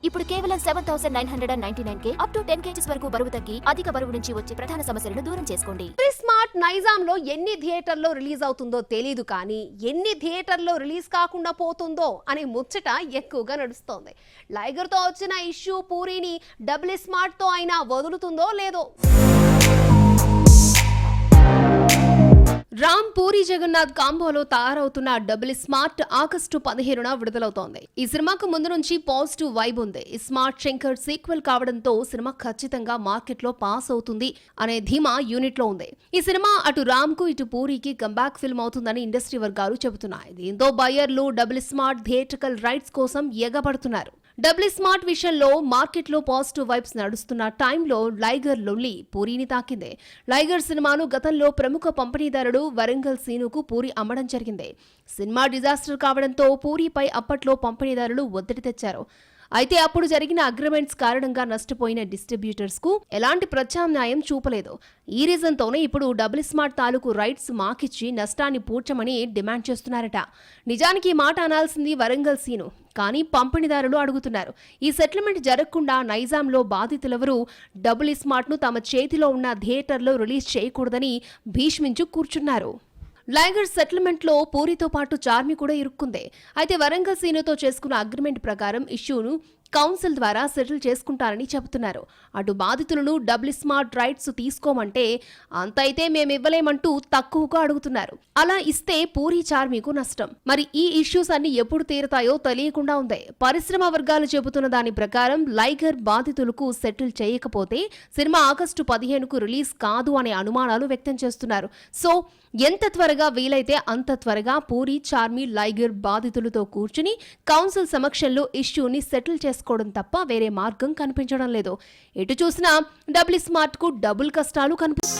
ఇప్పుడు కేవలం 7,999 up to 10 kgs వరకు బరువు తగ్గి అధిక బరువు నుంచి వచ్చే ప్రధాన సమస్యలను దూరం చేసుకోండి. స్మార్ట్ నైజాంలో ఎన్ని థియేటర్లో రిలీజ్ అవుతుందో తెలీదు కానీ ఎన్ని థియేటర్లో రిలీజ్ కాకుండా పోతుందో అనే ముచ్చట ఎక్కువగా నడుస్తోంది. లైగర్తో వచ్చిన ఇష్యూ పూరీని డబుల్ స్మార్ట్ తో అయినా వదులుతుందో లేదో. రామ్ పూరి జగన్నాథ్ కాంబోలో తయారవుతున్న డబుల్ స్మార్ట్ ఆగస్టు 15న విడుదలవుతోంది. ఈ సినిమాకు ముందు నుంచి పాజిటివ్ వైబ్ ఉంది. ఈ స్మార్ట్ శంకర్ సీక్వెల్ కావడంతో సినిమా ఖచ్చితంగా మార్కెట్ లో పాస్ అవుతుంది అనే ధీమా యూనిట్ లో ఉంది. ఈ సినిమా అటు రామ్ కు ఇటు పూరికి కంబ్యాక్ ఫిల్మ్ అవుతుందని ఇండస్ట్రీ వర్గాలు చెబుతున్నాయి. దీంతో బయ్యర్లు డబుల్ స్మార్ట్ థియేట్రికల్ రైట్స్ కోసం ఎగబడుతున్నారు. డబుల్ స్మార్ట్ విషయంలో మార్కెట్లో పాజిటివ్ వైబ్స్ నడుస్తున్న టైంలో లైగర్ లొల్లి పూరిని తాకింది. లైగర్ సినిమాను గతంలో ప్రముఖ పంపిణీదారుడు వరంగల్ సీనుకు పూరి అమ్మడం జరిగింది. సినిమా డిజాస్టర్ కావడంతో పూరిపై అప్పట్లో పంపిణీదారులు ఒత్తిడి తెచ్చారు. అయితే అప్పుడు జరిగిన అగ్రిమెంట్స్ కారణంగా నష్టపోయిన డిస్ట్రిబ్యూటర్స్ కు ఎలాంటి ప్రత్యామ్నాయం చూపలేదు. ఈ రీజన్ తోనే ఇప్పుడు డబుల్ స్మార్ట్ తాలూకు రైట్స్ మాకిచ్చి నష్టాన్ని పూడ్చమని డిమాండ్ చేస్తున్నారట. నిజానికి ఈ మాట అనాల్సింది వరంగల్ సీను, కానీ పంపిణీదారులు అడుగుతున్నారు. ఈ సెటిల్మెంట్ జరగకుండా నైజాంలో బాధితులెవరూ డబుల్ స్మార్ట్ ను తమ చేతిలో ఉన్న థియేటర్లో రిలీజ్ చేయకూడదని భీష్మించు కూర్చున్నారు. లైగర్ సెటిల్మెంట్ లో పూరితో పాటు చార్మి కూడా ఇరుక్కుంది. అయితే వరంగల్ సీనుతో చేసుకున్న అగ్రిమెంట్ ప్రకారం ఇష్యూను కౌన్సిల్ ద్వారా సెటిల్ చేసుకుంటారని చెబుతున్నారు. అటు బాధితులను డబుల్ స్మార్ట్ రైట్స్ తీసుకోమంటే అంతైతే మేమివ్వలేమంటూ తక్కువగా అడుగుతున్నారు. అలా ఇస్తే పూరి చార్మికు నష్టం. మరి ఈ ఇష్యూస్ అన్ని ఎప్పుడు తీరుతాయో తెలియకుండా ఉంది. పరిశ్రమ వర్గాలు చెబుతున్న దాని ప్రకారం లైగర్ బాధితులకు సెటిల్ చేయకపోతే సినిమా ఆగస్టు 15కు రిలీజ్ కాదు అనే అనుమానాలు వ్యక్తం చేస్తున్నారు. సో ఎంత త్వరగా వీలైతే అంత త్వరగా పూరి చార్మి లైగర్ బాధితులతో కూర్చుని కౌన్సిల్ సమక్షంలో ఇష్యూని సెటిల్ చేసుకోవడం తప్ప వేరే మార్గం కనిపించడం లేదు. ఎటు చూసినా డబుల్ స్మార్ట్ కు డబుల్ కష్టాలు కనిపిస్తున్నాయి.